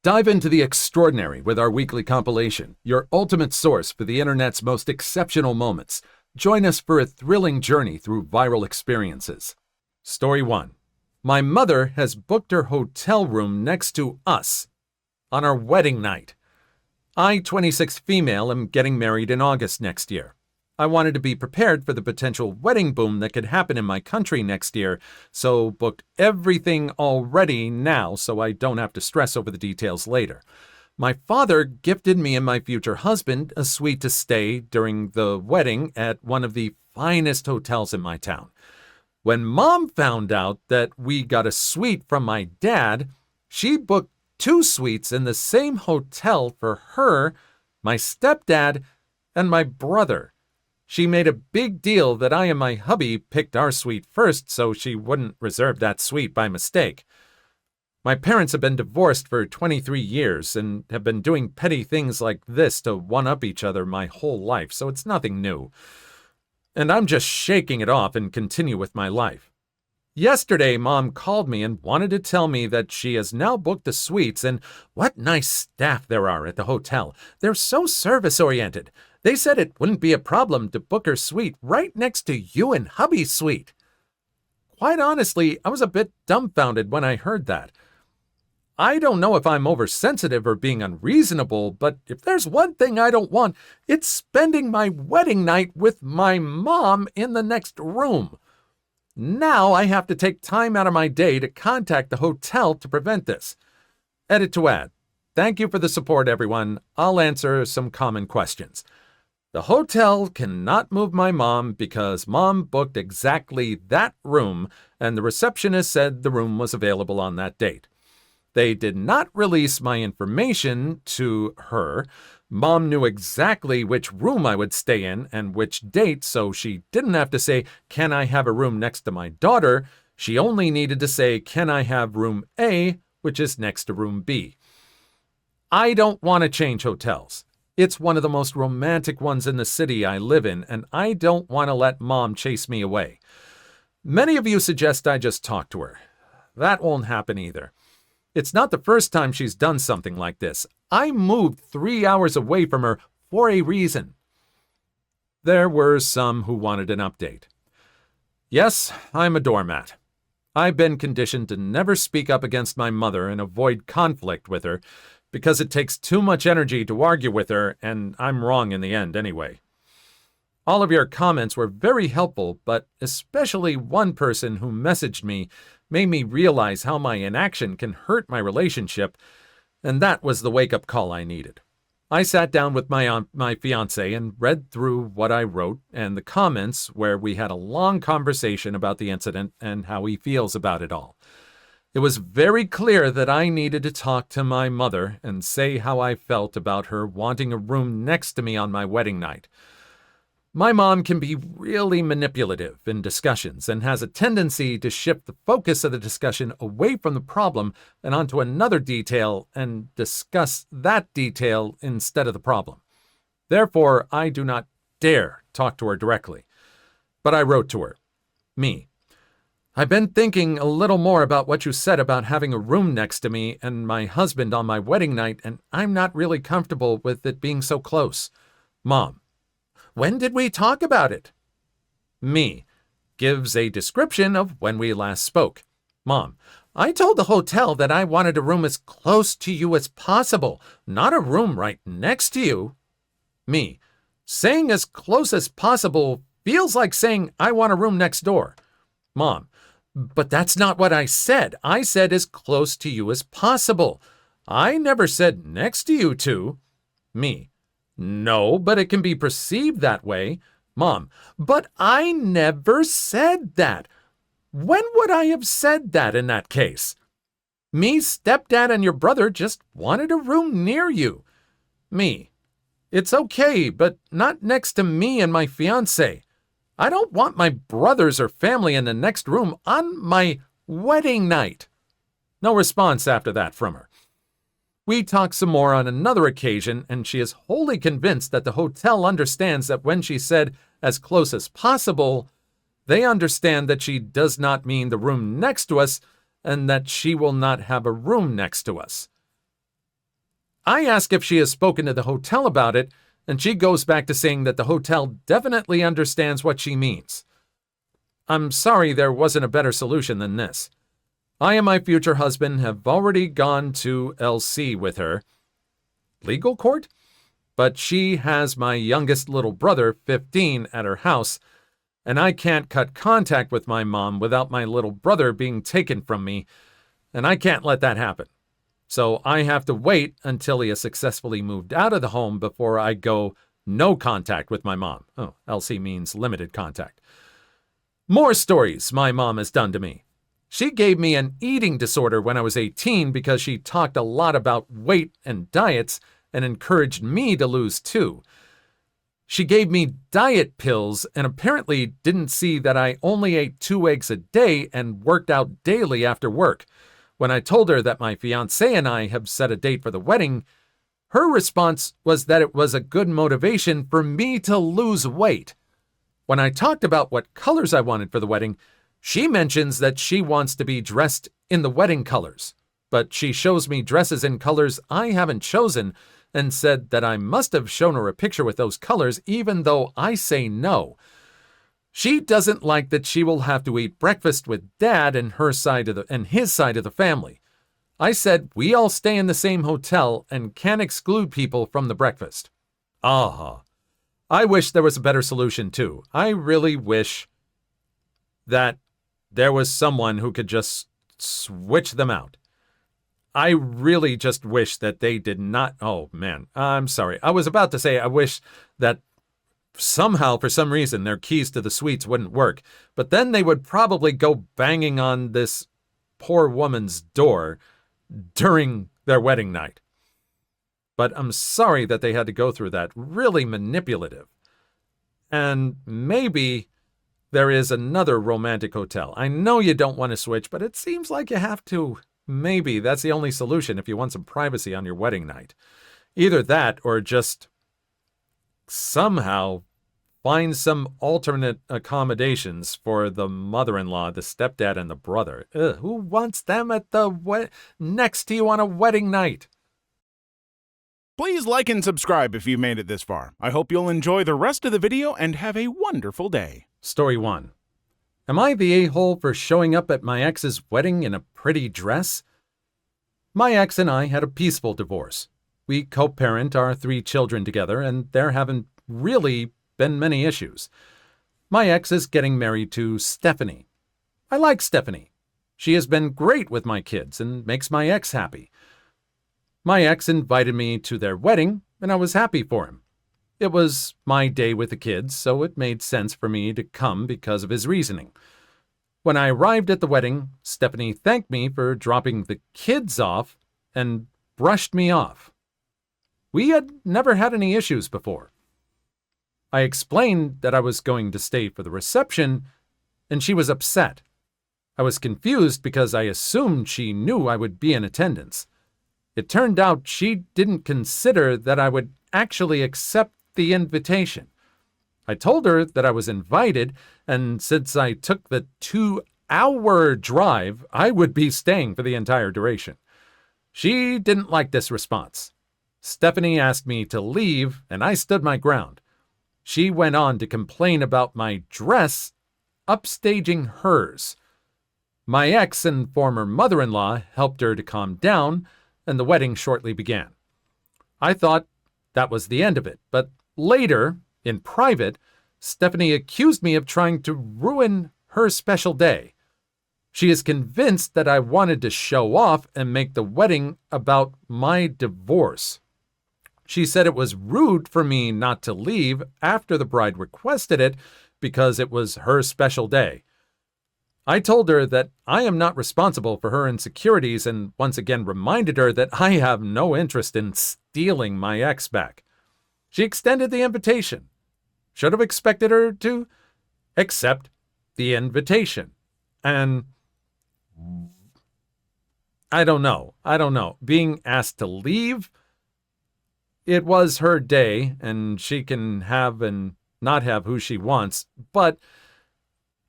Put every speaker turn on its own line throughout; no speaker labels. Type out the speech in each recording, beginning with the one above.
Dive into the extraordinary with our weekly compilation, your ultimate source for the internet's most exceptional moments. Join us for a thrilling journey through viral experiences. Story 1. My mother has booked her hotel room next to us on our wedding night. I, 26 female, am getting married in August next year. I wanted to be prepared for the potential wedding boom that could happen in my country next year, so booked everything already now so I don't have to stress over the details later. My father gifted me and my future husband a suite to stay during the wedding at one of the finest hotels in my town. When Mom found out that we got a suite from my dad, she booked 2 suites in the same hotel for her, my stepdad, and my brother. She made a big deal that I and my hubby picked our suite first so she wouldn't reserve that suite by mistake. My parents have been divorced for 23 years and have been doing petty things like this to one-up each other my whole life, so it's nothing new. And I'm just shaking it off and continue with my life. Yesterday, Mom called me and wanted to tell me that she has now booked the suites, and what nice staff there are at the hotel. They're so service-oriented. They said it wouldn't be a problem to book her suite right next to you and hubby's suite. Quite honestly, I was a bit dumbfounded when I heard that. I don't know if I'm oversensitive or being unreasonable, but if there's one thing I don't want, it's spending my wedding night with my mom in the next room. Now I have to take time out of my day to contact the hotel to prevent this. Edit to add. Thank you for the support, everyone. I'll answer some common questions. The hotel cannot move my mom because Mom booked exactly that room, and the receptionist said the room was available on that date. They did not release my information to her. Mom knew exactly which room I would stay in and which date, so she didn't have to say, "Can I have a room next to my daughter?" She only needed to say, "Can I have room A, which is next to room B?" I don't want to change hotels. It's one of the most romantic ones in the city I live in, and I don't want to let Mom chase me away. Many of you suggest I just talk to her. That won't happen either. It's not the first time she's done something like this. I moved 3 hours away from her for a reason. There were some who wanted an update. Yes, I'm a doormat. I've been conditioned to never speak up against my mother and avoid conflict with her, because it takes too much energy to argue with her, and I'm wrong in the end anyway. All of your comments were very helpful, but especially one person who messaged me made me realize how my inaction can hurt my relationship, and that was the wake-up call I needed. I sat down with my fiancé and read through what I wrote and the comments where we had a long conversation about the incident and how he feels about it all. It was very clear that I needed to talk to my mother and say how I felt about her wanting a room next to me on my wedding night. My mom can be really manipulative in discussions and has a tendency to shift the focus of the discussion away from the problem and onto another detail and discuss that detail instead of the problem. Therefore, I do not dare talk to her directly. But I wrote to her. Me. I've been thinking a little more about what you said about having a room next to me and my husband on my wedding night, and I'm not really comfortable with it being so close. Mom. When did we talk about it? Me. Gives a description of when we last spoke. Mom. I told the hotel that I wanted a room as close to you as possible, not a room right next to you. Me. Saying as close as possible feels like saying I want a room next door. Mom. But that's not what I said. I said as close to you as possible. I never said next to you two. Me. No, but it can be perceived that way. Mom. But I never said that. When would I have said that in that case? Me, stepdad, and your brother just wanted a room near you. Me. It's okay, but not next to me and my fiancé. I don't want my brothers or family in the next room on my wedding night. No response after that from her. We talked some more on another occasion, and she is wholly convinced that the hotel understands that when she said as close as possible, they understand that she does not mean the room next to us and that she will not have a room next to us. I ask if she has spoken to the hotel about it, and she goes back to saying that the hotel definitely understands what she means. I'm sorry there wasn't a better solution than this. I and my future husband have already gone to LC with her. Legal court? But she has my youngest little brother, 15, at her house, and I can't cut contact with my mom without my little brother being taken from me, and I can't let that happen. So I have to wait until he has successfully moved out of the home before I go no contact with my mom. Oh, LC means limited contact. More stories my mom has done to me. She gave me an eating disorder when I was 18 because she talked a lot about weight and diets and encouraged me to lose too. She gave me diet pills and apparently didn't see that I only ate 2 eggs a day and worked out daily after work. When I told her that my fiancé and I have set a date for the wedding, her response was that it was a good motivation for me to lose weight. When I talked about what colors I wanted for the wedding, she mentions that she wants to be dressed in the wedding colors, but she shows me dresses in colors I haven't chosen and said that I must have shown her a picture with those colors even though I say no. She doesn't like that she will have to eat breakfast with Dad and his side of the family. I said we all stay in the same hotel and can't exclude people from the breakfast. I wish there was a better solution too. I really wish that there was someone who could just switch them out. I really just wish that they did not. Oh man, I'm sorry. I was about to say I wish that somehow, for some reason, their keys to the suites wouldn't work, but then they would probably go banging on this poor woman's door during their wedding night. But I'm sorry that they had to go through that. Really manipulative. And maybe there is another romantic hotel. I know you don't want to switch, but it seems like you have to. Maybe that's the only solution if you want some privacy on your wedding night. Either that or just somehow find some alternate accommodations for the mother-in-law, the stepdad, and the brother. Who wants them at the next to you on a wedding night?
Please like and subscribe if you've made it this far. I hope you'll enjoy the rest of the video and have a wonderful day.
Story 1. Am I the a-hole for showing up at my ex's wedding in a pretty dress? My ex and I had a peaceful divorce. We co-parent our 3 children together, and there haven't really been many issues. My ex is getting married to Stephanie. I like Stephanie. She has been great with my kids and makes my ex happy. My ex invited me to their wedding, and I was happy for him. It was my day with the kids, so it made sense for me to come because of his reasoning. When I arrived at the wedding, Stephanie thanked me for dropping the kids off and brushed me off. We had never had any issues before. I explained that I was going to stay for the reception, and she was upset. I was confused because I assumed she knew I would be in attendance. It turned out she didn't consider that I would actually accept the invitation. I told her that I was invited, and since I took the 2-hour drive, I would be staying for the entire duration. She didn't like this response. Stephanie asked me to leave, and I stood my ground. She went on to complain about my dress upstaging hers. My ex and former mother-in-law helped her to calm down, and the wedding shortly began. I thought that was the end of it, but later, in private, Stephanie accused me of trying to ruin her special day. She is convinced that I wanted to show off and make the wedding about my divorce. She said it was rude for me not to leave after the bride requested it because it was her special day. I told her that I am not responsible for her insecurities and once again reminded her that I have no interest in stealing my ex back. She extended the invitation. Should have expected her to accept the invitation. And I don't know. Being asked to leave? It was her day, and she can have and not have who she wants, but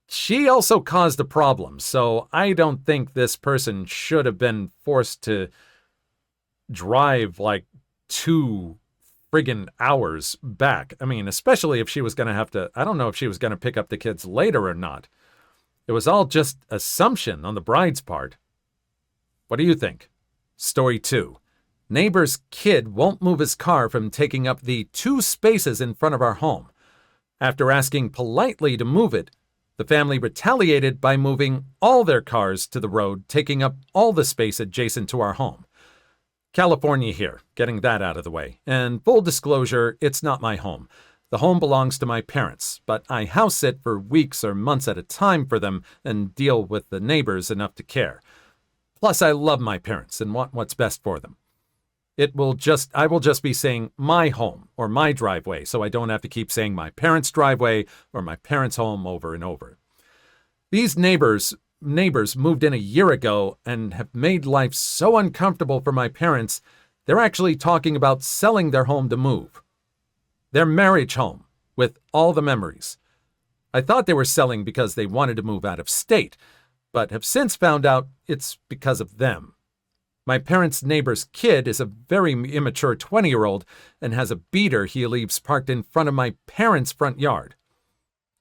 she also caused a problem, so I don't think this person should have been forced to drive like 2 friggin' hours back. I mean, especially if she was going to have to, I don't know if she was going to pick up the kids later or not. It was all just assumption on the bride's part. What do you think? Story 2. Neighbor's kid won't move his car from taking up the 2 spaces in front of our home. After asking politely to move it, the family retaliated by moving all their cars to the road, taking up all the space adjacent to our home. California here, getting that out of the way. And full disclosure, it's not my home. The home belongs to my parents, but I house sit for weeks or months at a time for them and deal with the neighbors enough to care. Plus, I love my parents and want what's best for them. I will just be saying my home or my driveway, so I don't have to keep saying my parents' driveway or my parents' home over and over. These neighbors moved in a year ago and have made life so uncomfortable for my parents, they're actually talking about selling their home to move. Their marriage home, with all the memories. I thought they were selling because they wanted to move out of state, but have since found out it's because of them. My parents' neighbor's kid is a very immature 20-year-old and has a beater he leaves parked in front of my parents' front yard.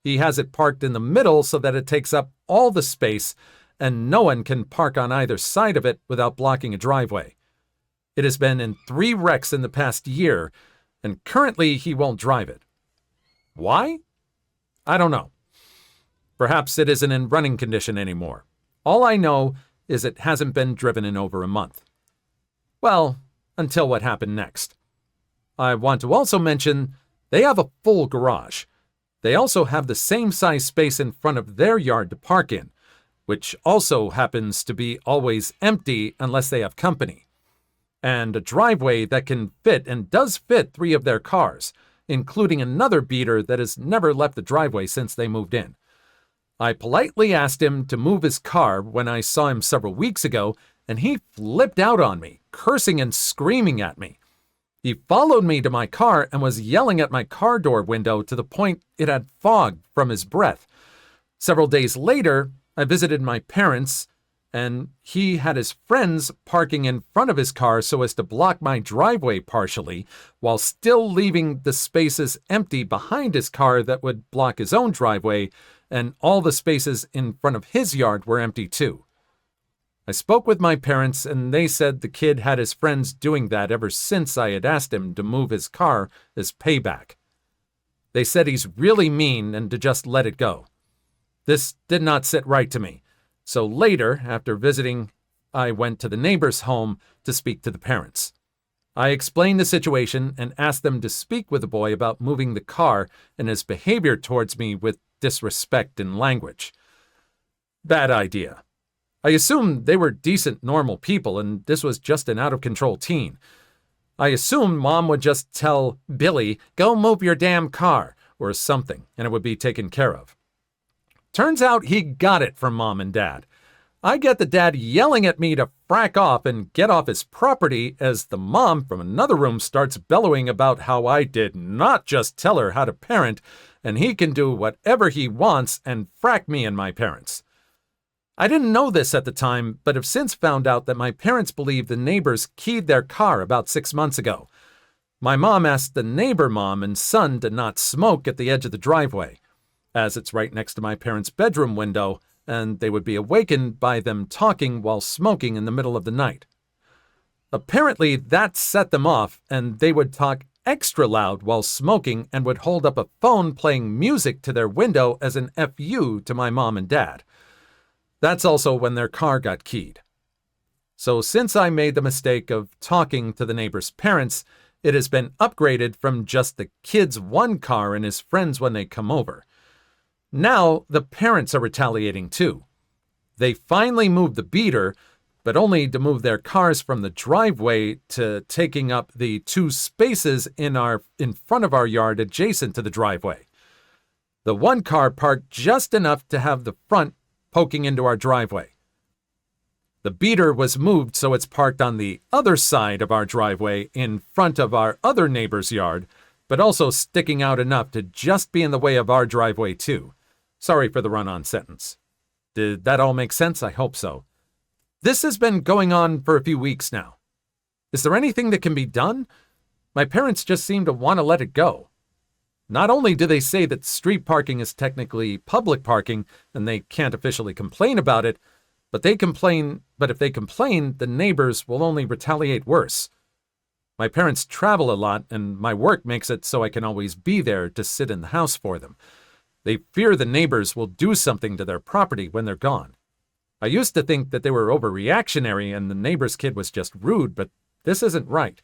He has it parked in the middle so that it takes up all the space and no one can park on either side of it without blocking a driveway. It has been in 3 wrecks in the past year, and currently he won't drive it. Why? I don't know. Perhaps it isn't in running condition anymore. All I know is it hasn't been driven in over a month. Well, until what happened next. I want to also mention they have a full garage. They also have the same size space in front of their yard to park in, which also happens to be always empty unless they have company. And a driveway that can fit and does fit 3 of their cars, including another beater that has never left the driveway since they moved in. I politely asked him to move his car when I saw him several weeks ago, and he flipped out on me, cursing and screaming at me. He followed me to my car and was yelling at my car door window to the point it had fog from his breath. Several days later, I visited my parents, and he had his friends parking in front of his car so as to block my driveway partially, while still leaving the spaces empty behind his car that would block his own driveway, and all the spaces in front of his yard were empty too. I spoke with my parents, and they said the kid had his friends doing that ever since I had asked him to move his car as payback. They said he's really mean and to just let it go. This did not sit right to me, so later, after visiting, I went to the neighbor's home to speak to the parents. I explained the situation and asked them to speak with the boy about moving the car and his behavior towards me with disrespect and language. Bad idea. I assumed they were decent, normal people, and this was just an out-of-control teen. I assumed Mom would just tell Billy, "Go move your damn car," or something, and it would be taken care of. Turns out he got it from Mom and Dad. I get the dad yelling at me to frack off and get off his property as the mom from another room starts bellowing about how I did not just tell her how to parent, and he can do whatever he wants and frack me and my parents. I didn't know this at the time, but have since found out that my parents believe the neighbors keyed their car about 6 months ago. My mom asked the neighbor mom and son to not smoke at the edge of the driveway, as it's right next to my parents' bedroom window, and they would be awakened by them talking while smoking in the middle of the night. Apparently, that set them off, and they would talk extra loud while smoking and would hold up a phone playing music to their window as an FU to my mom and dad. That's also when their car got keyed. So since I made the mistake of talking to the neighbor's parents, it has been upgraded from just the kid's one car and his friends when they come over. Now the parents are retaliating too. They finally moved the beater, but only to move their cars from the driveway to taking up the 2 spaces in front of our yard adjacent to the driveway. The one car parked just enough to have the front poking into our driveway. The beater was moved so it's parked on the other side of our driveway in front of our other neighbor's yard, but also sticking out enough to just be in the way of our driveway too. Sorry for the run-on sentence. Did that all make sense? I hope so. This has been going on for a few weeks now. Is there anything that can be done? My parents just seem to want to let it go. Not only do they say that street parking is technically public parking and they can't officially complain about it, but if they complain, the neighbors will only retaliate worse. My parents travel a lot, and my work makes it so I can always be there to sit in the house for them. They fear the neighbors will do something to their property when they're gone. I used to think that they were overreactionary and the neighbor's kid was just rude, but this isn't right.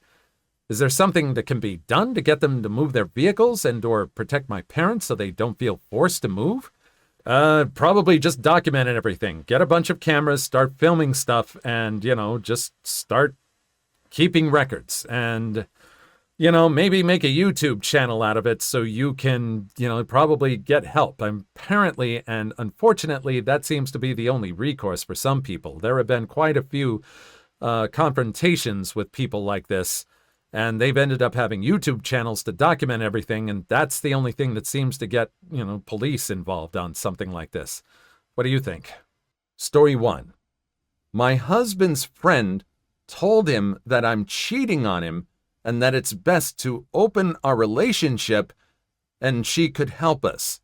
Is there something that can be done to get them to move their vehicles and/or protect my parents so they don't feel forced to move? Probably just document everything. Get a bunch of cameras, start filming stuff, and, just start keeping records. And, maybe make a YouTube channel out of it so you can, probably get help. Apparently, and unfortunately, that seems to be the only recourse for some people. There have been quite a few confrontations with people like this, and they've ended up having YouTube channels to document everything, and that's the only thing that seems to get, police involved on something like this. What do you think? Story 1. My husband's friend told him that I'm cheating on him and that it's best to open our relationship and she could help us.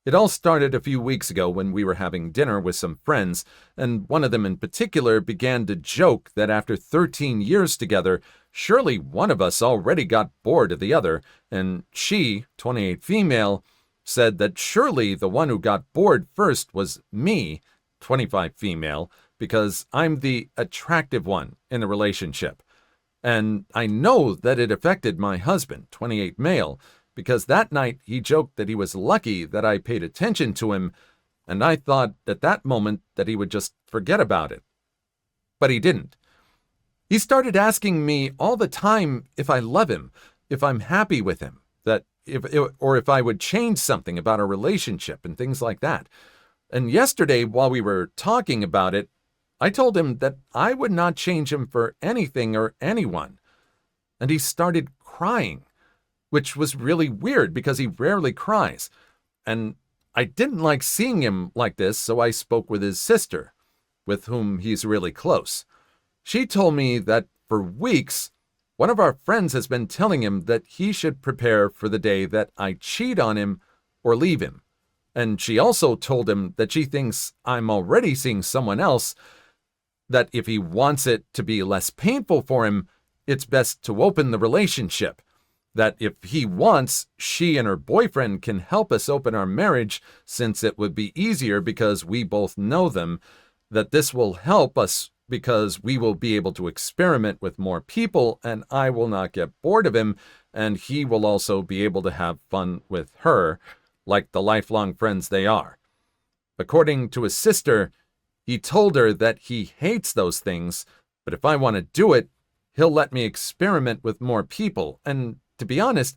It all started a few weeks ago when we were having dinner with some friends, and one of them in particular began to joke that after 13 years together, surely one of us already got bored of the other, and she, 28 female, said that surely the one who got bored first was me, 25 female, because I'm the attractive one in the relationship. And I know that it affected my husband, 28 male, because that night he joked that he was lucky that I paid attention to him, and I thought at that moment that he would just forget about it. But he didn't. He started asking me all the time if I love him, if I'm happy with him, if I would change something about our relationship and things like that. And yesterday, while we were talking about it, I told him that I would not change him for anything or anyone. And he started crying, which was really weird because he rarely cries. And I didn't like seeing him like this, so I spoke with his sister, with whom he's really close. She told me that for weeks, one of our friends has been telling him that he should prepare for the day that I cheat on him or leave him. And she also told him that she thinks I'm already seeing someone else, that if he wants it to be less painful for him, it's best to open the relationship. That if he wants, she and her boyfriend can help us open our marriage since it would be easier because we both know them, that this will help us because we will be able to experiment with more people and I will not get bored of him and he will also be able to have fun with her, like the lifelong friends they are. According to his sister, he told her that he hates those things, but if I want to do it, he'll let me experiment with more people. And to be honest,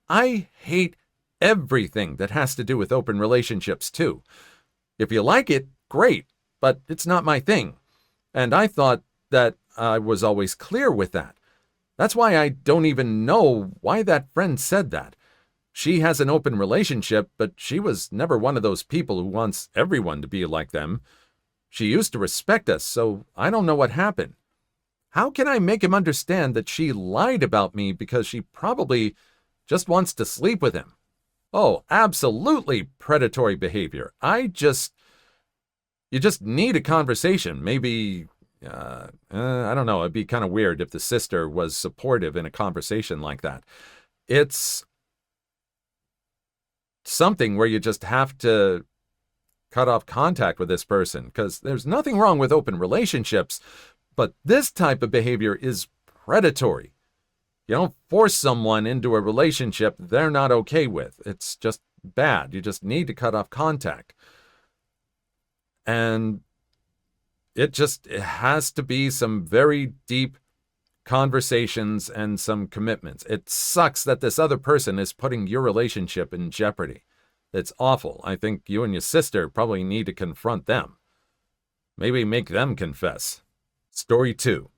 I hate everything that has to do with open relationships too. If you like it, great, but it's not my thing. And I thought that I was always clear with that. That's why I don't even know why that friend said that. She has an open relationship, but she was never one of those people who wants everyone to be like them. She used to respect us, so I don't know what happened. How can I make him understand that she lied about me because she probably just wants to sleep with him? Oh, absolutely predatory behavior. You just need a conversation. Maybe, I don't know, it'd be kind of weird if the sister was supportive in a conversation like that. It's something where you just have to cut off contact with this person, because there's nothing wrong with open relationships, but this type of behavior is predatory. You don't force someone into a relationship they're not okay with. It's just bad. You just need to cut off contact. And it has to be some very deep conversations and some commitments. It sucks that this other person is putting your relationship in jeopardy. It's awful. I think you and your sister probably need to confront them. Maybe make them confess. Story 2.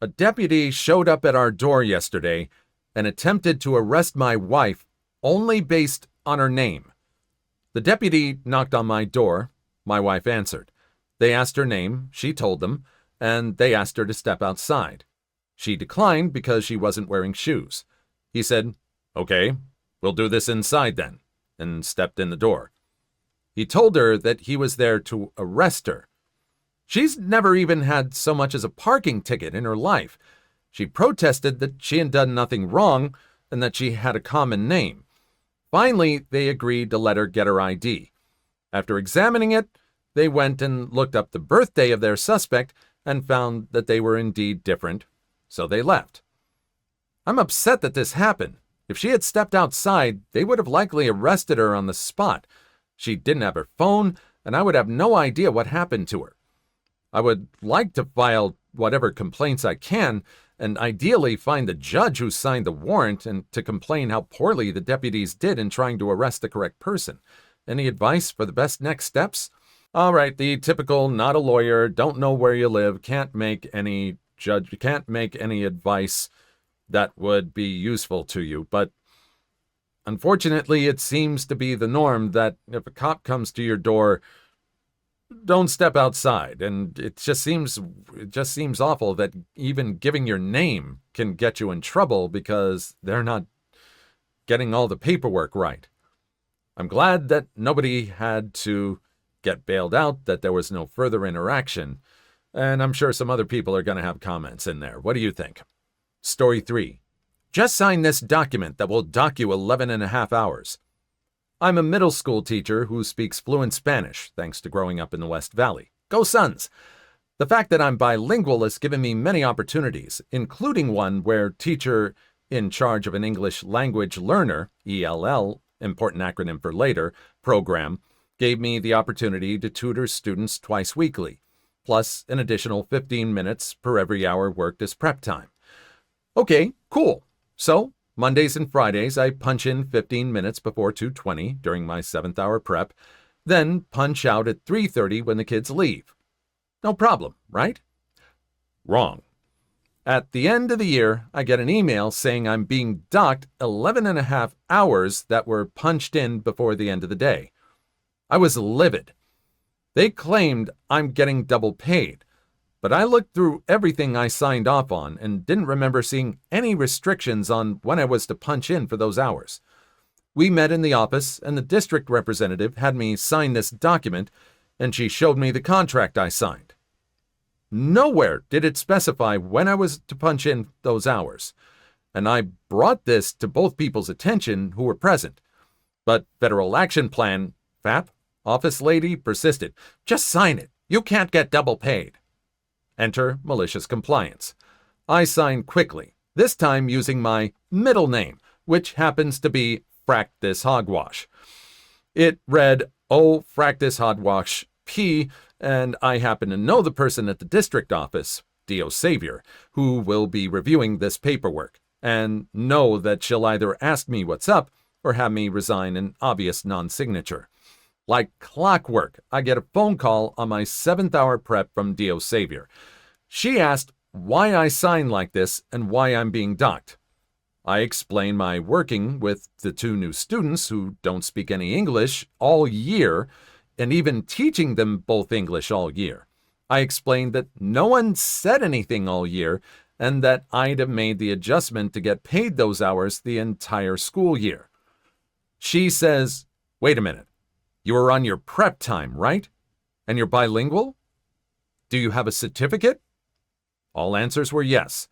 A deputy showed up at our door yesterday and attempted to arrest my wife only based on her name. The deputy knocked on my door. My wife answered. They asked her name, she told them, and they asked her to step outside. She declined because she wasn't wearing shoes. He said, "Okay, we'll do this inside then," and stepped in the door. He told her that he was there to arrest her. She's never even had so much as a parking ticket in her life. She protested that she had done nothing wrong and that she had a common name. Finally, they agreed to let her get her ID. After examining it, they went and looked up the birthday of their suspect and found that they were indeed different, so they left. I'm upset that this happened. If she had stepped outside, they would have likely arrested her on the spot. She didn't have her phone, and I would have no idea what happened to her. I would like to file whatever complaints I can, and ideally find the judge who signed the warrant and to complain how poorly the deputies did in trying to arrest the correct person. Any advice for the best next steps? All right, the typical not a lawyer, don't know where you live, can't make any advice that would be useful to you. But unfortunately, it seems to be the norm that if a cop comes to your door, don't step outside. And it just seems awful that even giving your name can get you in trouble because they're not getting all the paperwork right. I'm glad that nobody had to get bailed out, that there was no further interaction, and I'm sure some other people are going to have comments in there. What do you think? Story 3. Just sign this document that will dock you 11.5 hours. I'm a middle school teacher who speaks fluent Spanish, thanks to growing up in the West Valley. Go Suns! The fact that I'm bilingual has given me many opportunities, including one where teacher in charge of an English language learner, ELL, important acronym for later, program, gave me the opportunity to tutor students twice weekly, plus an additional 15 minutes per every hour worked as prep time. Okay, cool. So, Mondays and Fridays, I punch in 15 minutes before 2:20 during my 7th hour prep, then punch out at 3:30 when the kids leave. No problem, right? Wrong. At the end of the year, I get an email saying I'm being docked 11.5 hours that were punched in before the end of the day. I was livid. They claimed I'm getting double paid, but I looked through everything I signed off on and didn't remember seeing any restrictions on when I was to punch in for those hours. We met in the office, and the district representative had me sign this document, and she showed me the contract I signed. Nowhere did it specify when I was to punch in those hours, and I brought this to both people's attention who were present. But Federal Action Plan, FAP, office lady persisted. Just sign it. You can't get double paid. Enter malicious compliance. I signed quickly, this time using my middle name, which happens to be Frack This Hogwash. It read, "Oh, Frack This Hogwash P," and I happen to know the person at the district office, Dio Savior, who will be reviewing this paperwork, and know that she'll either ask me what's up or have me resign an obvious non-signature. Like clockwork, I get a phone call on my 7th hour prep from Dio Savior. She asked why I sign like this and why I'm being docked. I explain my working with the 2 new students who don't speak any English all year, and even teaching them both English all year. I explained that no one said anything all year, and that I'd have made the adjustment to get paid those hours the entire school year. She says, "Wait a minute. You are on your prep time, right? And you're bilingual? Do you have a certificate?" All answers were yes.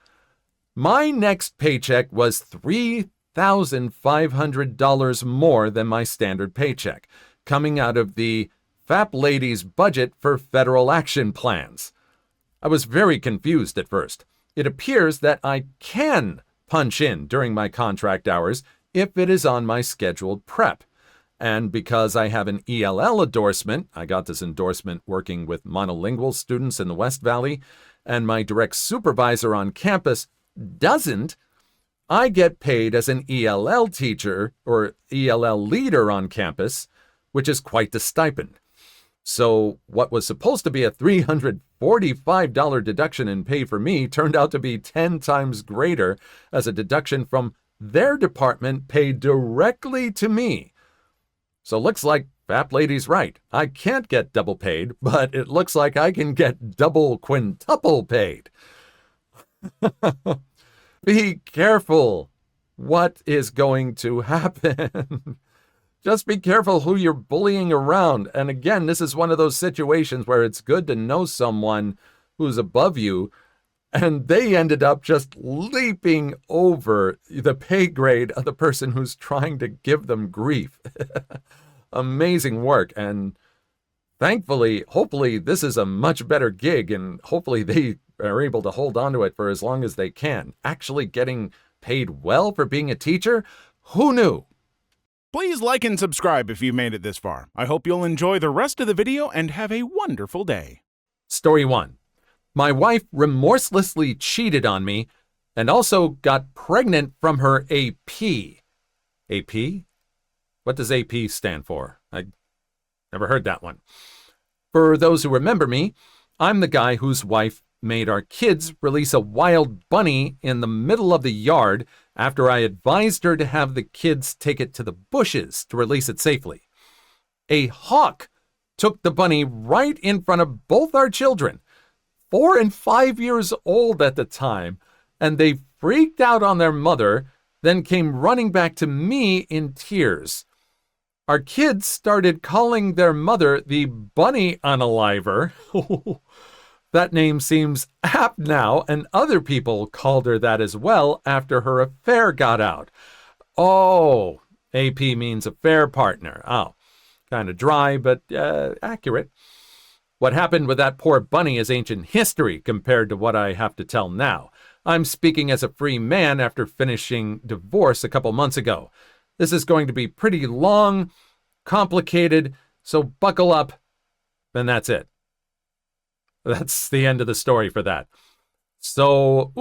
My next paycheck was $3,500 more than my standard paycheck, coming out of the FAP lady's budget for federal action plans. I was very confused at first. It appears that I can punch in during my contract hours if it is on my scheduled prep. And because I have an ELL endorsement, I got this endorsement working with monolingual students in the West Valley, and my direct supervisor on campus doesn't, I get paid as an ELL teacher or ELL leader on campus, which is quite the stipend. So what was supposed to be a $345 deduction in pay for me turned out to be 10 times greater as a deduction from their department paid directly to me. So looks like FAP lady's right. I can't get double paid, but it looks like I can get double quintuple paid. Be careful. What is going to happen? Just be careful who you're bullying around. And again, this is one of those situations where it's good to know someone who's above you, and they ended up just leaping over the pay grade of the person who's trying to give them grief. Amazing work. And thankfully, hopefully, this is a much better gig, and hopefully they are able to hold on to it for as long as they can. Actually getting paid well for being a teacher? Who knew?
Please like and subscribe if you made it this far. I hope you'll enjoy the rest of the video and have a wonderful day.
Story 1. My wife remorselessly cheated on me and also got pregnant from her AP. AP? What does AP stand for? I never heard that one. For those who remember me, I'm the guy whose wife made our kids release a wild bunny in the middle of the yard after I advised her to have the kids take it to the bushes to release it safely. A hawk took the bunny right in front of both our children, 4 and 5 years old at the time, and they freaked out on their mother, then came running back to me in tears. Our kids started calling their mother the Bunny Unaliver. That name seems apt now, and other people called her that as well after her affair got out. Oh, AP means affair partner. Oh, kind of dry, but accurate. What happened with that poor bunny is ancient history compared to what I have to tell now. I'm speaking as a free man after finishing divorce a couple months ago. This is going to be pretty long, complicated, so buckle up, and that's it. That's the end of the story for that. So,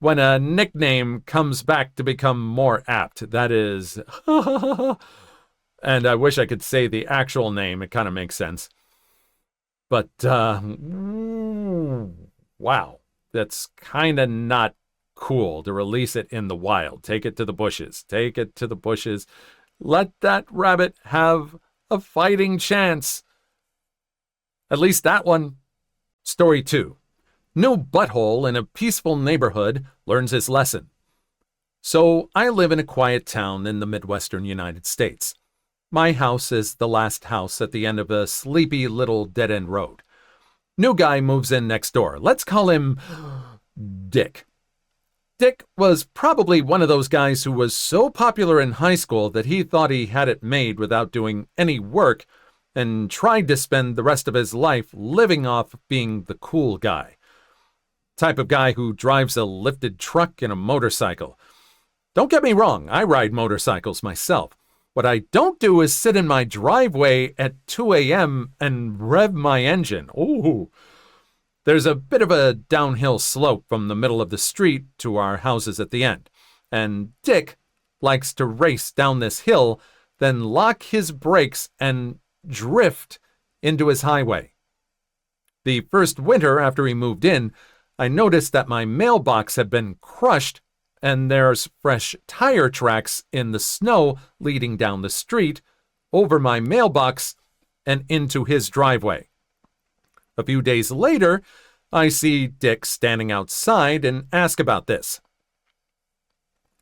when a nickname comes back to become more apt, that is, and I wish I could say the actual name, it kind of makes sense. But, wow, that's kind of not cool to release it in the wild. Take it to the bushes. Take it to the bushes. Let that rabbit have a fighting chance. At least that one. Story 2. No butthole in a peaceful neighborhood learns his lesson. So I live in a quiet town in the Midwestern United States. My house is the last house at the end of a sleepy little dead-end road. New guy moves in next door. Let's call him Dick. Dick was probably one of those guys who was so popular in high school that he thought he had it made without doing any work and tried to spend the rest of his life living off being the cool guy. Type of guy who drives a lifted truck and a motorcycle. Don't get me wrong, I ride motorcycles myself. What I don't do is sit in my driveway at 2 a.m. and rev my engine. Ooh. There's a bit of a downhill slope from the middle of the street to our houses at the end, and Dick likes to race down this hill, then lock his brakes and drift into his highway. The first winter after he moved in, I noticed that my mailbox had been crushed and there's fresh tire tracks in the snow leading down the street, over my mailbox, and into his driveway. A few days later, I see Dick standing outside and ask about this.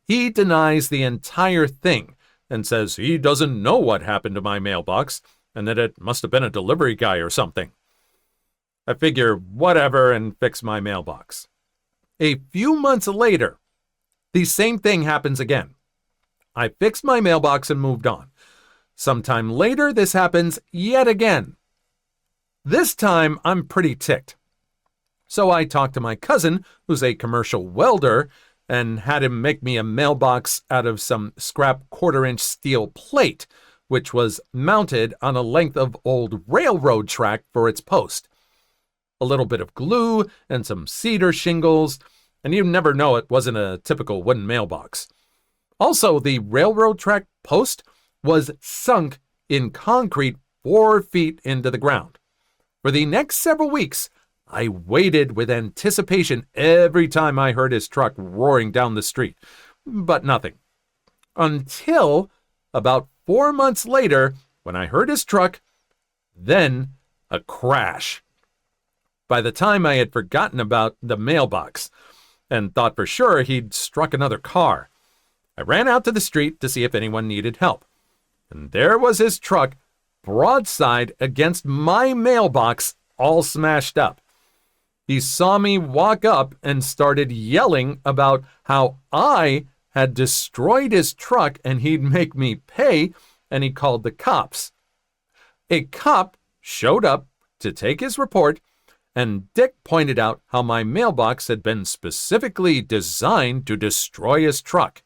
He denies the entire thing and says he doesn't know what happened to my mailbox and that it must have been a delivery guy or something. I figure whatever and fix my mailbox. A few months later, the same thing happens again. I fixed my mailbox and moved on. Sometime later, this happens yet again. This time, I'm pretty ticked. So I talked to my cousin, who's a commercial welder, and had him make me a mailbox out of some scrap 1/4-inch steel plate, which was mounted on a length of old railroad track for its post. A little bit of glue and some cedar shingles, and you'd never know it wasn't a typical wooden mailbox. Also, the railroad track post was sunk in concrete 4 feet into the ground. For the next several weeks, I waited with anticipation every time I heard his truck roaring down the street, but nothing. Until about 4 months later, when I heard his truck, then a crash. By the time I had forgotten about the mailbox and thought for sure he'd struck another car, I ran out to the street to see if anyone needed help. And there was his truck, broadside against my mailbox, all smashed up. He saw me walk up and started yelling about how I had destroyed his truck and he'd make me pay, and he called the cops. A cop showed up to take his report, and Dick pointed out how my mailbox had been specifically designed to destroy his truck.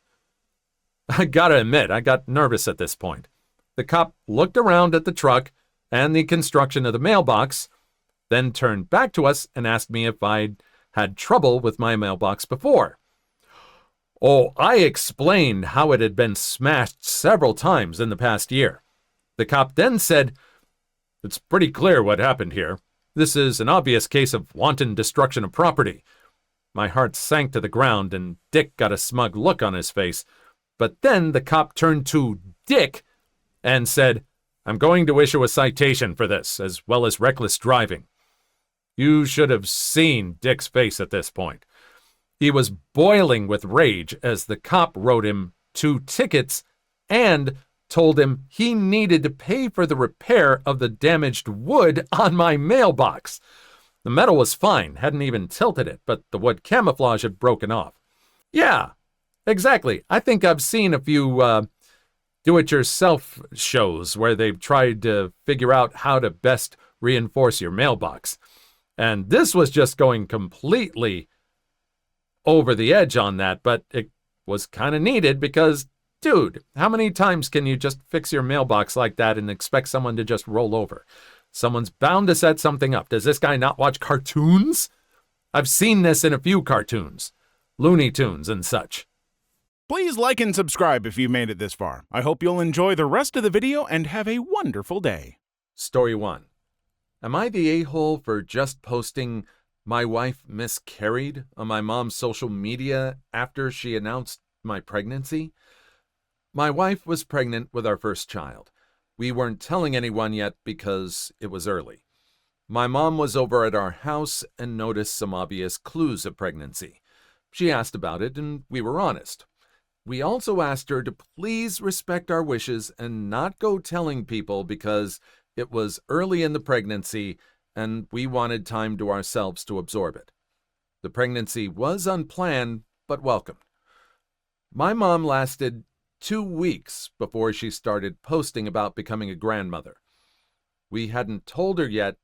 I gotta admit, I got nervous at this point. The cop looked around at the truck and the construction of the mailbox, then turned back to us and asked me if I'd had trouble with my mailbox before. Oh, I explained how it had been smashed several times in the past year. The cop then said, "It's pretty clear what happened here. This is an obvious case of wanton destruction of property." My heart sank to the ground and Dick got a smug look on his face. But then the cop turned to Dick and said, "I'm going to issue a citation for this, as well as reckless driving." You should have seen Dick's face at this point. He was boiling with rage as the cop wrote him 2 tickets and told him he needed to pay for the repair of the damaged wood on my mailbox. The metal was fine, hadn't even tilted it, but the wood camouflage had broken off. Yeah, exactly. I think I've seen a few do-it-yourself shows where they've tried to figure out how to best reinforce your mailbox. And this was just going completely over the edge on that, but it was kind of needed because, dude, how many times can you just fix your mailbox like that and expect someone to just roll over? Someone's bound to set something up. Does this guy not watch cartoons? I've seen this in a few cartoons, Looney Tunes and such.
Please like and subscribe if you made it this far. I hope you'll enjoy the rest of the video and have a wonderful day.
Story 1. Am I the a-hole for just posting "my wife miscarried" on my mom's social media after she announced my pregnancy? My wife was pregnant with our first child. We weren't telling anyone yet because it was early. My mom was over at our house and noticed some obvious clues of pregnancy. She asked about it and we were honest. We also asked her to please respect our wishes and not go telling people because it was early in the pregnancy and we wanted time to ourselves to absorb it. The pregnancy was unplanned but welcomed. My mom lasted 2 weeks before she started posting about becoming a grandmother. We hadn't told her yet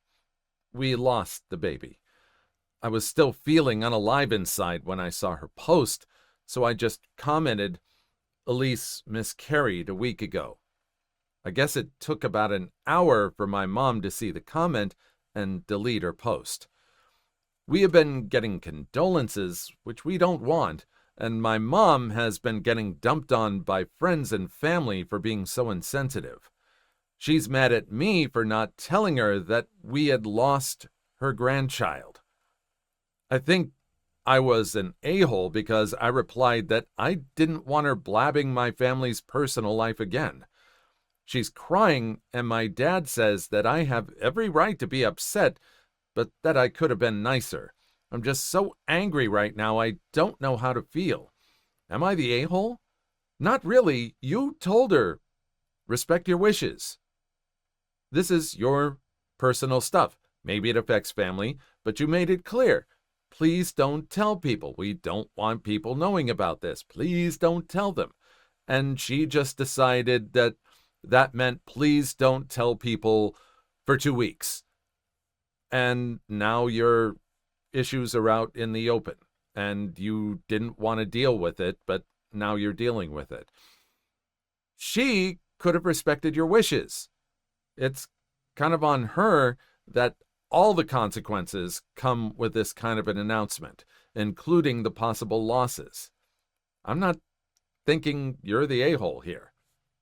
we lost the baby. I was still feeling unalive inside when I saw her post, so I just commented, "Elise miscarried a week ago." I guess it took about an hour for my mom to see the comment and delete her post. We have been getting condolences, which we don't want, and my mom has been getting dumped on by friends and family for being so insensitive. She's mad at me for not telling her that we had lost her grandchild. I think I was an a-hole because I replied that I didn't want her blabbing my family's personal life again. She's crying, and my dad says that I have every right to be upset, but that I could have been nicer. I'm just so angry right now, I don't know how to feel. Am I the a-hole? Not really. You told her. Respect your wishes. This is your personal stuff. Maybe it affects family, but you made it clear. Please don't tell people. We don't want people knowing about this. Please don't tell them. And she just decided that meant please don't tell people for 2 weeks. And now your issues are out in the open, and you didn't want to deal with it, but now you're dealing with it. She could have respected your wishes. It's kind of on her that all the consequences come with this kind of an announcement, including the possible losses. I'm not thinking you're the a-hole here.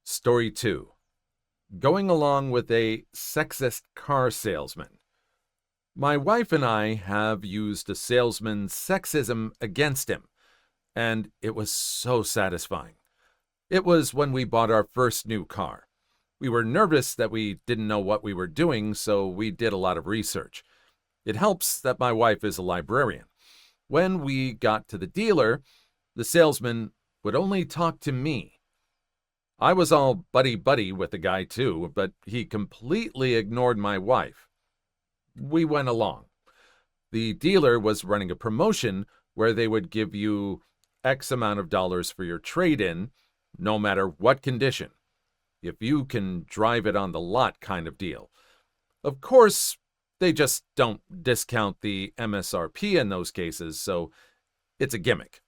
Story 2. Going along with a sexist car salesman. My wife and I have used a salesman's sexism against him, and it was so satisfying. It was when we bought our first new car. We were nervous that we didn't know what we were doing, so we did a lot of research. It helps that my wife is a librarian. When we got to the dealer, the salesman would only talk to me. I was all buddy-buddy with the guy too, but he completely ignored my wife. We went along. The dealer was running a promotion where they would give you X amount of dollars for your trade-in, no matter what condition, if you can drive it on the lot kind of deal. Of course, they just don't discount the MSRP in those cases, so it's a gimmick.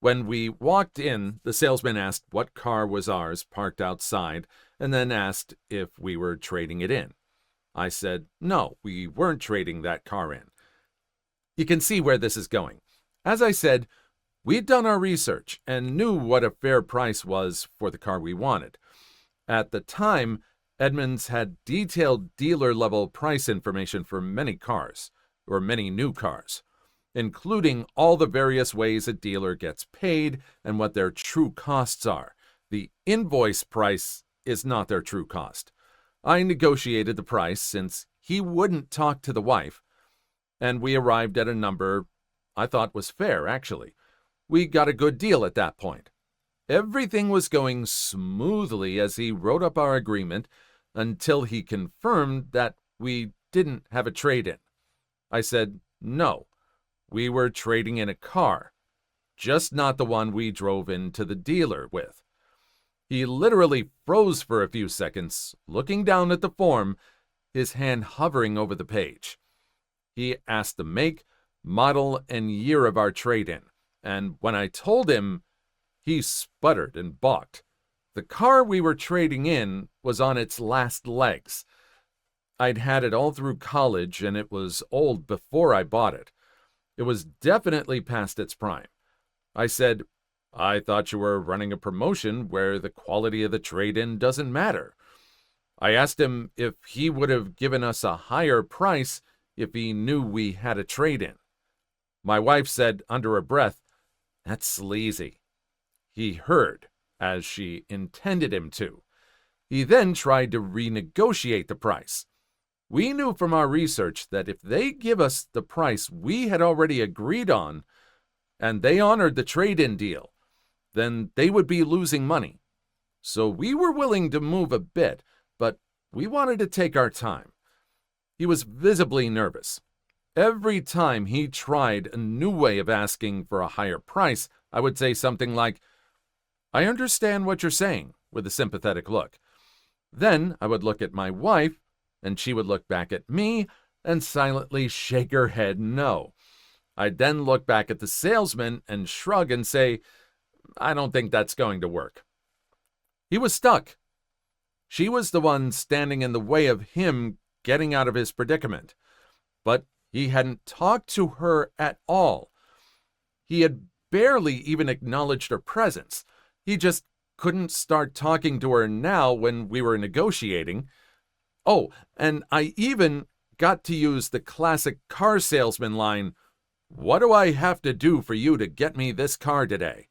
When we walked in, the salesman asked what car was ours parked outside, and then asked if we were trading it in. I said, no, we weren't trading that car in. You can see where this is going. As I said, we'd done our research and knew what a fair price was for the car we wanted. At the time, Edmunds had detailed dealer-level price information for many cars, or many new cars, including all the various ways a dealer gets paid and what their true costs are. The invoice price is not their true cost. I negotiated the price since he wouldn't talk to the wife, and we arrived at a number I thought was fair, actually. We got a good deal at that point. Everything was going smoothly as he wrote up our agreement until he confirmed that we didn't have a trade-in. I said, no, we were trading in a car, just not the one we drove into the dealer with. He literally froze for a few seconds, looking down at the form, his hand hovering over the page. He asked the make, model, and year of our trade-in, and when I told him, he sputtered and balked. The car we were trading in was on its last legs. I'd had it all through college, and it was old before I bought it. It was definitely past its prime. I said, I thought you were running a promotion where the quality of the trade-in doesn't matter. I asked him if he would have given us a higher price if he knew we had a trade-in. My wife said under her breath, that's sleazy. He heard, as she intended him to. He then tried to renegotiate the price. We knew from our research that if they give us the price we had already agreed on, and they honored the trade-in deal, then they would be losing money. So we were willing to move a bit, but we wanted to take our time. He was visibly nervous. Every time he tried a new way of asking for a higher price, I would say something like, I understand what you're saying, with a sympathetic look. Then I would look at my wife, and she would look back at me and silently shake her head no. I'd then look back at the salesman and shrug and say, I don't think that's going to work. He was stuck. She was the one standing in the way of him getting out of his predicament. But he hadn't talked to her at all. He had barely even acknowledged her presence. He just couldn't start talking to her now when we were negotiating. Oh, and I even got to use the classic car salesman line, what do I have to do for you to get me this car today?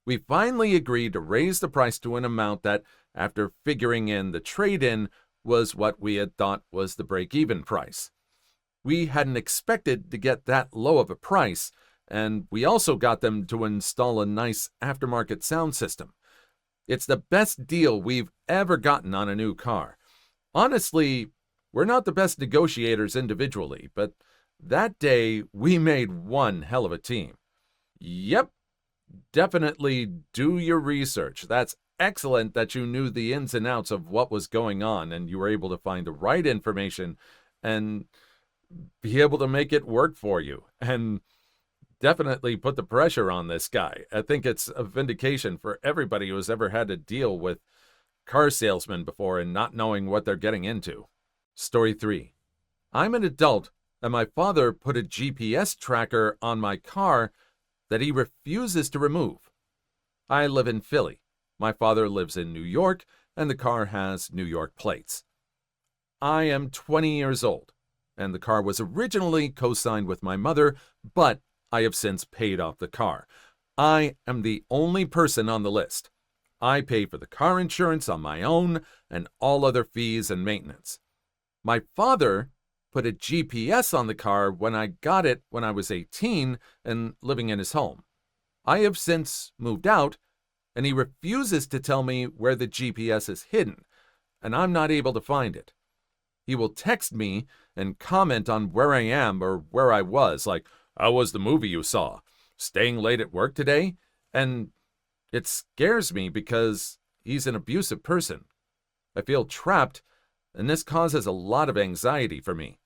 We finally agreed to raise the price to an amount that, after figuring in the trade-in, was what we had thought was the break-even price. We hadn't expected to get that low of a price, and we also got them to install a nice aftermarket sound system. It's the best deal we've ever gotten on a new car. Honestly, we're not the best negotiators individually, but that day we made one hell of a team. Yep, definitely do your research. That's excellent that you knew the ins and outs of what was going on and you were able to find the right information and be able to make it work for you. And definitely put the pressure on this guy. I think it's a vindication for everybody who has ever had to deal with car salesmen before and not knowing what they're getting into. Story 3. I'm an adult, and my father put a GPS tracker on my car that he refuses to remove. I live in Philly. My father lives in New York, and the car has New York plates. I am 20 years old, and the car was originally co-signed with my mother, but I have since paid off the car. I am the only person on the list. I pay for the car insurance on my own and all other fees and maintenance. My father put a GPS on the car when I got it when I was 18 and living in his home. I have since moved out, and he refuses to tell me where the GPS is hidden, and I'm not able to find it. He will text me and comment on where I am or where I was, like, "How was the movie you saw? Staying late at work today?" And it scares me because he's an abusive person. I feel trapped, and this causes a lot of anxiety for me.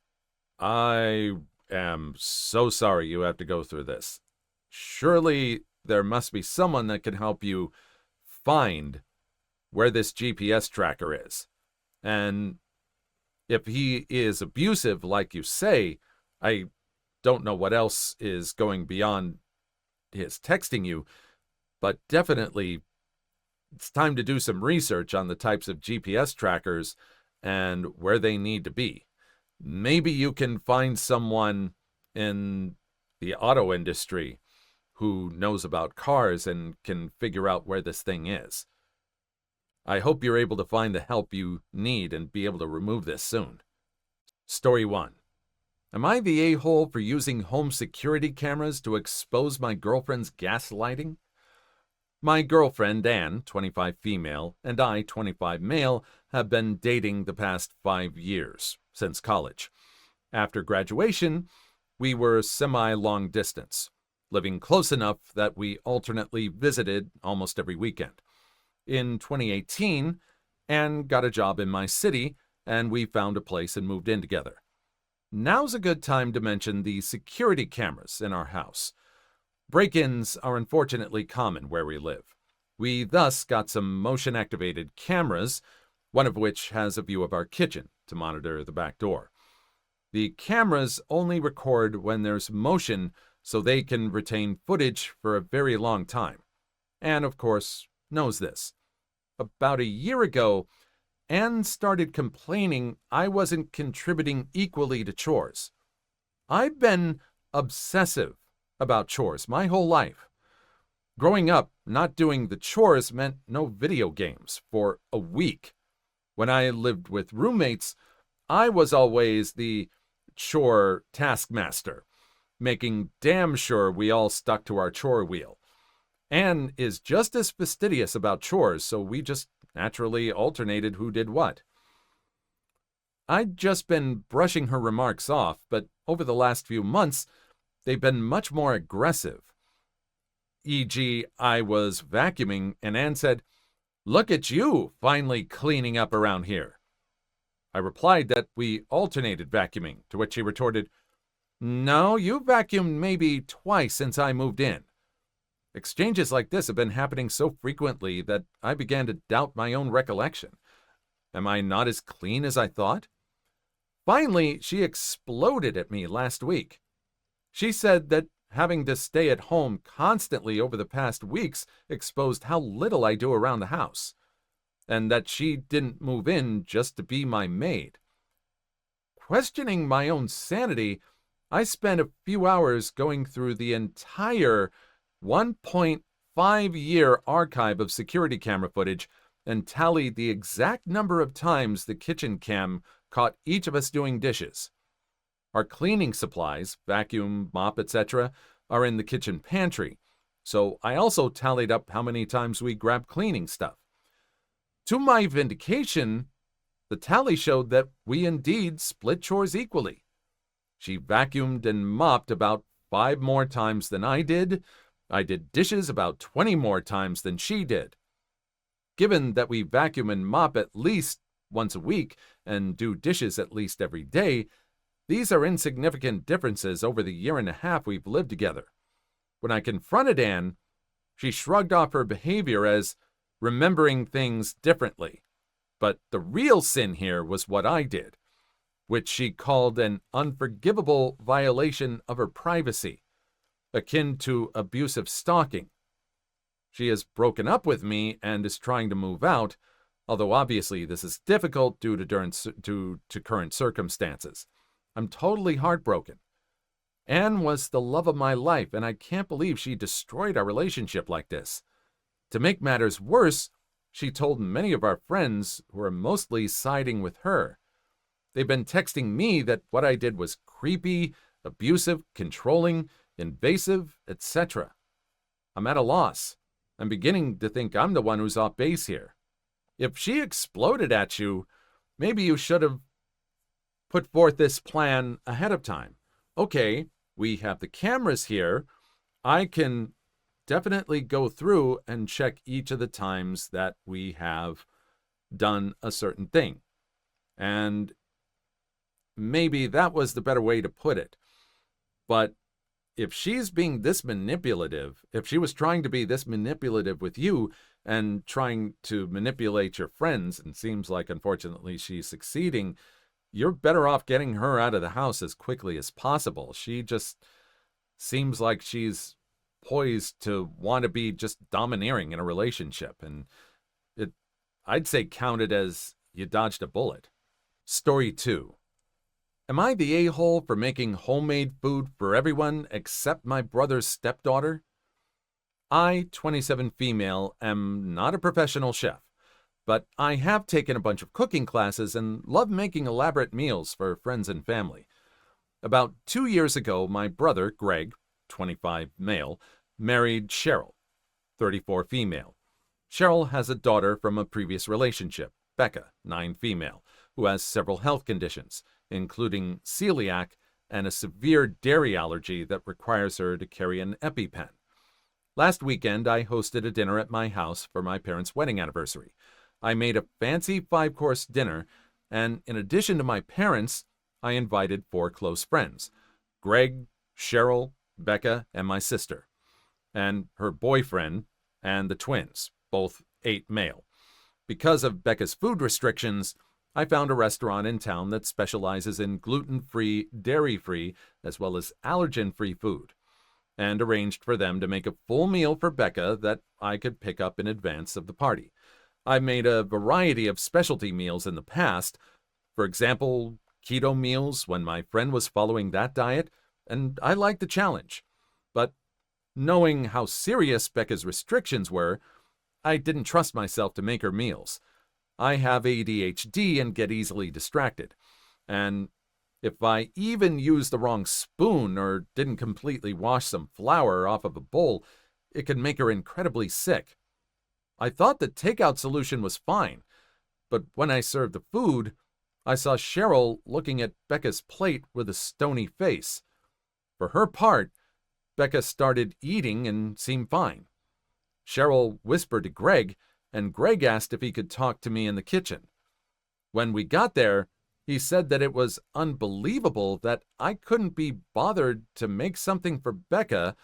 I am so sorry you have to go through this. Surely there must be someone that can help you find where this GPS tracker is. And if he is abusive, like you say, I don't know what else is going beyond his texting you, but definitely it's time to do some research on the types of GPS trackers and where they need to be. Maybe you can find someone in the auto industry who knows about cars and can figure out where this thing is. I hope you're able to find the help you need and be able to remove this soon. Story 1. Am I the a-hole for using home security cameras to expose my girlfriend's gaslighting? My girlfriend, Anne, 25 female, and I, 25 male, have been dating the past 5 years, since college. After graduation, we were semi-long distance, living close enough that we alternately visited almost every weekend. In 2018, Anne got a job in my city, and we found a place and moved in together. Now's a good time to mention the security cameras in our house. Break-ins are unfortunately common where we live. We thus got some motion-activated cameras, one of which has a view of our kitchen to monitor the back door. The cameras only record when there's motion so they can retain footage for a very long time. Anne, of course, knows this. About a year ago, Anne started complaining I wasn't contributing equally to chores. I've been obsessive about chores my whole life. Growing up, not doing the chores meant no video games for a week. When I lived with roommates, I was always the chore taskmaster, making damn sure we all stuck to our chore wheel. Anne is just as fastidious about chores, so we just naturally alternated who did what. I'd just been brushing her remarks off, but over the last few months, they've been much more aggressive. E.g., I was vacuuming, and Anne said, "Look at you, finally cleaning up around here." I replied that we alternated vacuuming, to which she retorted, "No, you vacuumed maybe twice since I moved in." Exchanges like this have been happening so frequently that I began to doubt my own recollection. Am I not as clean as I thought? Finally, she exploded at me last week. She said that having to stay at home constantly over the past weeks exposed how little I do around the house, and that she didn't move in just to be my maid. Questioning my own sanity, I spent a few hours going through the entire 1.5-year archive of security camera footage and tallied the exact number of times the kitchen cam caught each of us doing dishes. Our cleaning supplies, vacuum, mop, etc., are in the kitchen pantry, so I also tallied up how many times we grabbed cleaning stuff. To my vindication, the tally showed that we indeed split chores equally. She vacuumed and mopped about 5 more times than I did dishes about 20 more times than she did. Given that we vacuum and mop at least once a week and do dishes at least every day, these are insignificant differences over the year and a half we've lived together. When I confronted Anne, she shrugged off her behavior as remembering things differently. But the real sin here was what I did, which she called an unforgivable violation of her privacy, akin to abusive stalking. She has broken up with me and is trying to move out, although obviously this is difficult due to current circumstances. I'm totally heartbroken. Anne was the love of my life, and I can't believe she destroyed our relationship like this. To make matters worse, she told many of our friends who are mostly siding with her. They've been texting me that what I did was creepy, abusive, controlling, invasive, etc. I'm at a loss. I'm beginning to think I'm the one who's off base here. If she exploded at you, maybe you should have put forth this plan ahead of time. Okay, we have the cameras here. I can definitely go through and check each of the times that we have done a certain thing. And maybe that was the better way to put it. But if she's being this manipulative, if she was trying to be this manipulative with you and trying to manipulate your friends, and seems like, unfortunately, she's succeeding, you're better off getting her out of the house as quickly as possible. She just seems like she's poised to want to be just domineering in a relationship. And I'd say count it as you dodged a bullet. Story 2. Am I the a-hole for making homemade food for everyone except my brother's stepdaughter? I, 27 female, am not a professional chef, but I have taken a bunch of cooking classes and love making elaborate meals for friends and family. About 2 years ago, my brother, Greg, 25 male, married Cheryl, 34 female. Cheryl has a daughter from a previous relationship, Becca, 9 female, who has several health conditions, including celiac and a severe dairy allergy that requires her to carry an EpiPen. Last weekend, I hosted a dinner at my house for my parents' wedding anniversary. I made a fancy 5-course dinner, and in addition to my parents, I invited 4 close friends, Greg, Cheryl, Becca, and my sister, and her boyfriend, and the twins, both 8 male. Because of Becca's food restrictions, I found a restaurant in town that specializes in gluten-free, dairy-free, as well as allergen-free food, and arranged for them to make a full meal for Becca that I could pick up in advance of the party. I've made a variety of specialty meals in the past, for example, keto meals when my friend was following that diet, and I liked the challenge. But knowing how serious Becca's restrictions were, I didn't trust myself to make her meals. I have ADHD and get easily distracted, and if I even used the wrong spoon or didn't completely wash some flour off of a bowl, it could make her incredibly sick. I thought the takeout solution was fine, but when I served the food, I saw Cheryl looking at Becca's plate with a stony face. For her part, Becca started eating and seemed fine. Cheryl whispered to Greg, and Greg asked if he could talk to me in the kitchen. When we got there, he said that it was unbelievable that I couldn't be bothered to make something for Becca,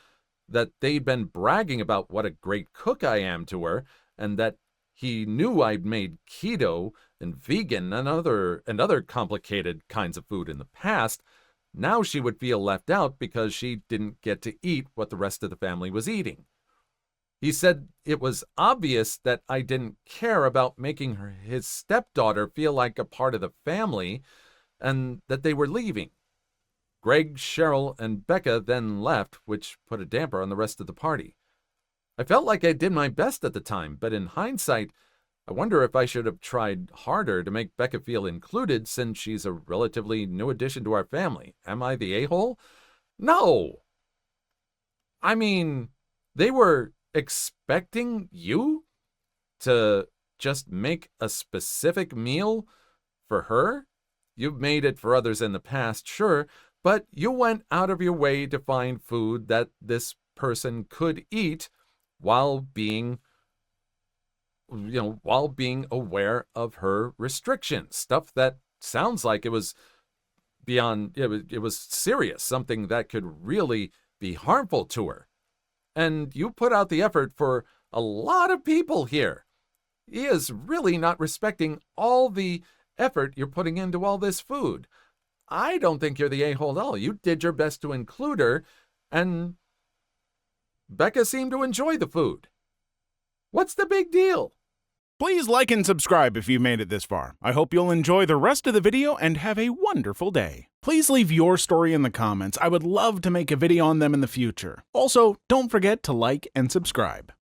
that they'd been bragging about what a great cook I am to her, and that he knew I'd made keto and vegan and other complicated kinds of food in the past. Now she would feel left out because she didn't get to eat what the rest of the family was eating. He said it was obvious that I didn't care about making his stepdaughter feel like a part of the family, and that they were leaving. Greg, Cheryl, and Becca then left, which put a damper on the rest of the party. I felt like I did my best at the time, but in hindsight, I wonder if I should have tried harder to make Becca feel included, since she's a relatively new addition to our family. Am I the a-hole? No! I mean, they were expecting you to just make a specific meal for her? You've made it for others in the past, sure, but you went out of your way to find food that this person could eat while being aware of her restrictions. Stuff that sounds like it was beyond, it was serious, something that could really be harmful to her. And you put out the effort for a lot of people here. He is really not respecting all the effort you're putting into all this food. I don't think you're the a-hole at all. You did your best to include her, and Becca seemed to enjoy the food. What's the big deal?
Please like and subscribe if you made it this far. I hope you'll enjoy the rest of the video and have a wonderful day. Please leave your story in the comments. I would love to make a video on them in the future. Also, don't forget to like and subscribe.